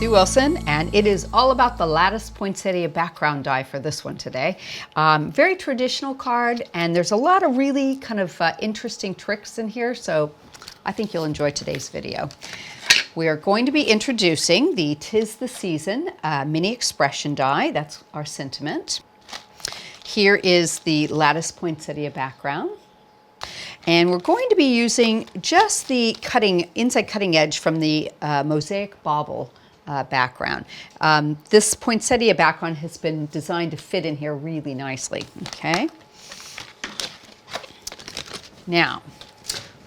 Sue Wilson, and it is all about the Lattice Poinsettia background die for this one today. Very traditional card, and there's a lot of really kind of interesting tricks in here, so I think you'll enjoy today's video. We are going to be introducing the 'Tis the Season mini expression die. That's our sentiment. Here is the Lattice Poinsettia background. And we're going to be using just the inside cutting edge from the Mosaic Bauble background. This poinsettia background has been designed to fit in here really nicely, okay? Now,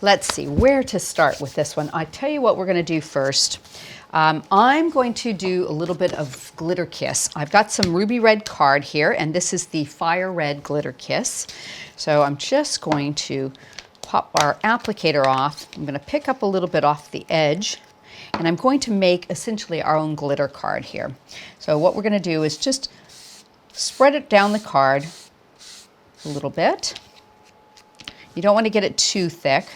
let's see where to start with this one. I tell you what we're going to do first. I'm going to do a little bit of Glitter Kiss. I've got some ruby red card here, and this is the Fire Red Glitter Kiss. So I'm just going to pop our applicator off. I'm going to pick up a little bit off the edge, and I'm going to make essentially our own glitter card here. So what we're going to do is just spread it down the card a little bit. You don't want to get it too thick.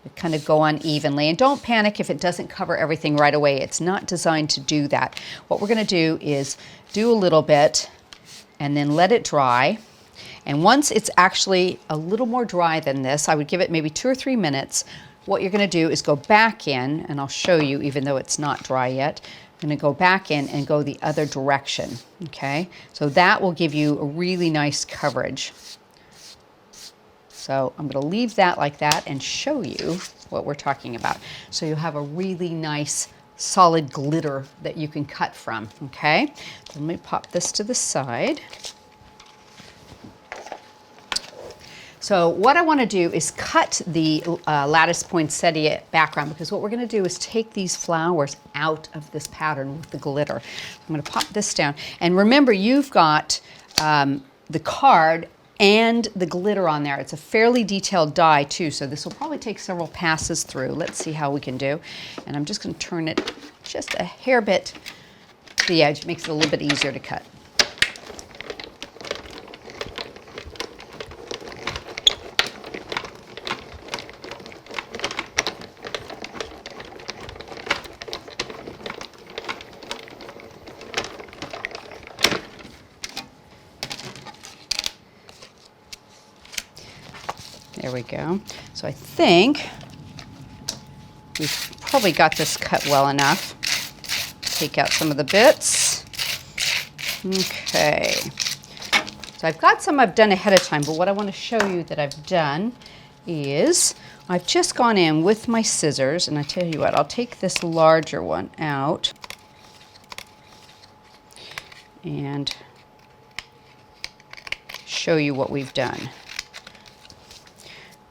It kind of go on evenly, and don't panic if it doesn't cover everything right away. It's not designed to do that. What we're going to do is do a little bit and then let it dry. And once it's actually a little more dry than this, I would give it maybe 2 or 3 minutes. What you're going to do is go back in, and I'll show you even though it's not dry yet. I'm going to go back in and go the other direction, okay? So that will give you a really nice coverage. So I'm going to leave that like that and show you what we're talking about. So you have a really nice solid glitter that you can cut from, okay? So let me pop this to the side. So what I want to do is cut the Lattice Poinsettia background, because what we're going to do is take these flowers out of this pattern with the glitter. I'm going to pop this down. And remember, you've got the card and the glitter on there. It's a fairly detailed die too, so this will probably take several passes through. Let's see how we can do. And I'm just going to turn it just a hair bit to the edge. It makes it a little bit easier to cut. There we go. So I think we've probably got this cut well enough. Take out some of the bits. Okay. So I've got some I've done ahead of time, but what I want to show you that I've done is I've just gone in with my scissors, and I tell you what, I'll take this larger one out and show you what we've done.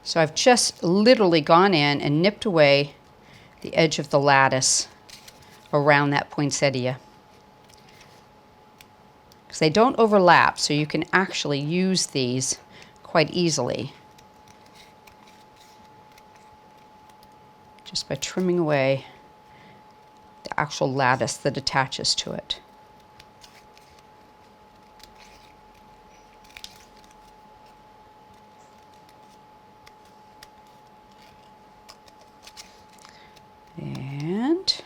So I've just literally gone in and nipped away the edge of the lattice around that poinsettia, because they don't overlap, so you can actually use these quite easily just by trimming away the actual lattice that attaches to it. And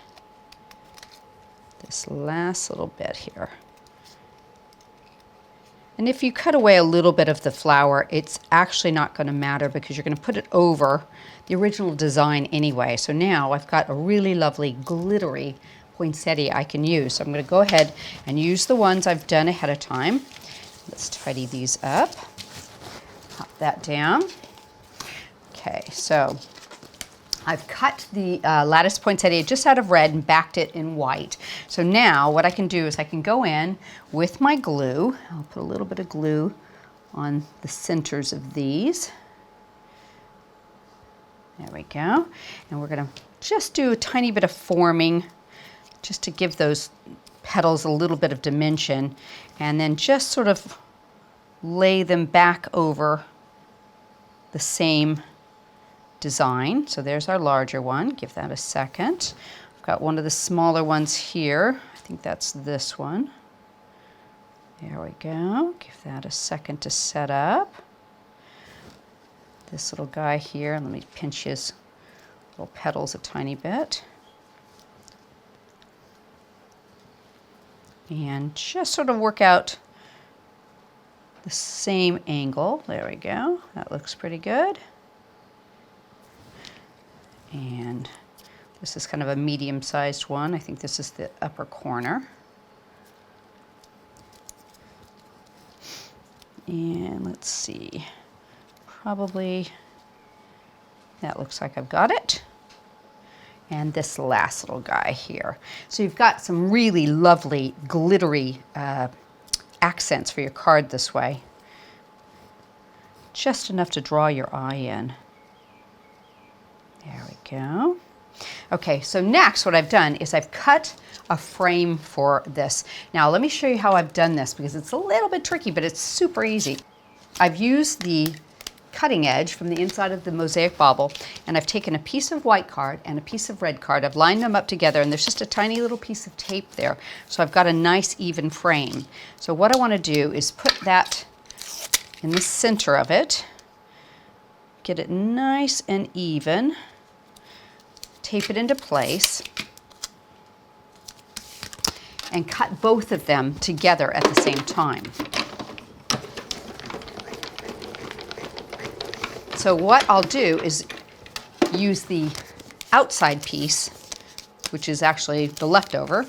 this last little bit here. And if you cut away a little bit of the flower, it's actually not going to matter, because you're going to put it over the original design anyway. So now I've got a really lovely glittery poinsettia I can use. So I'm going to go ahead and use the ones I've done ahead of time. Let's tidy these up. Pop that down. Okay, so I've cut the Lattice Poinsettia just out of red and backed it in white. So now what I can do is I can go in with my glue. I'll put a little bit of glue on the centers of these. There we go. And we're going to just do a tiny bit of forming just to give those petals a little bit of dimension, and then just sort of lay them back over the same design. So there's our larger one. Give that a second. I've got one of the smaller ones here. I think that's this one. There we go. Give that a second to set up. This little guy here, let me pinch his little petals a tiny bit. And just sort of work out the same angle. There we go. That looks pretty good. And this is kind of a medium-sized one. I think this is the upper corner. And let's see, probably that looks like I've got it. And this last little guy here. So you've got some really lovely glittery accents for your card this way. Just enough to draw your eye in. There we go. Okay, so next what I've done is I've cut a frame for this. Now let me show you how I've done this because it's a little bit tricky, but it's super easy. I've used the cutting edge from the inside of the Mosaic Bauble, and I've taken a piece of white card and a piece of red card. I've lined them up together, and there's just a tiny little piece of tape there. So I've got a nice even frame. So what I want to do is put that in the center of it, get it nice and even, tape it into place, and cut both of them together at the same time. So what I'll do is use the outside piece, which is actually the leftover,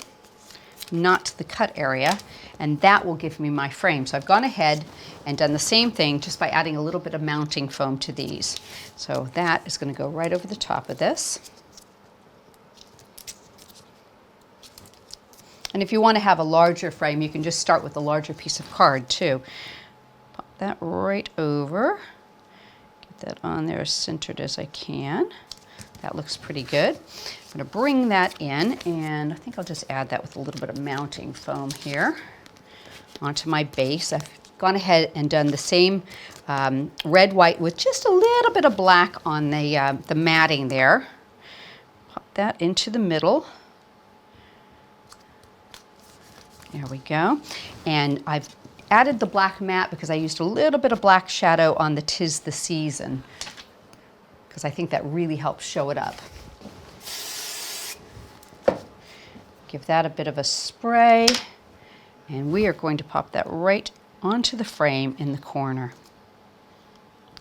not the cut area, and that will give me my frame. So I've gone ahead and done the same thing just by adding a little bit of mounting foam to these. So that is going to go right over the top of this. And if you want to have a larger frame, you can just start with a larger piece of card too. Pop that right over. Get that on there as centered as I can. That looks pretty good. I'm going to bring that in, and I think I'll just add that with a little bit of mounting foam here onto my base. I've gone ahead and done the same red, white with just a little bit of black on the matting there. Pop that into the middle. There we go. And I've added the black matte because I used a little bit of black shadow on the 'Tis the Season, because I think that really helps show it up. Give that a bit of a spray, and we are going to pop that right onto the frame in the corner.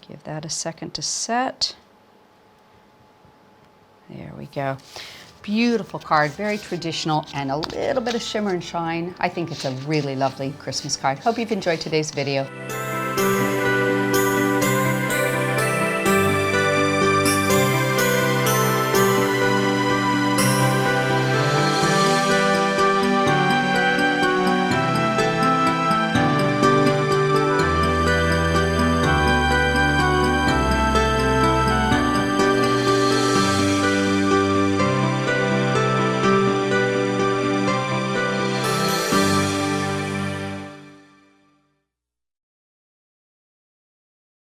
Give that a second to set. There we go. Beautiful card, very traditional, and a little bit of shimmer and shine. I think it's a really lovely Christmas card. Hope you've enjoyed today's video.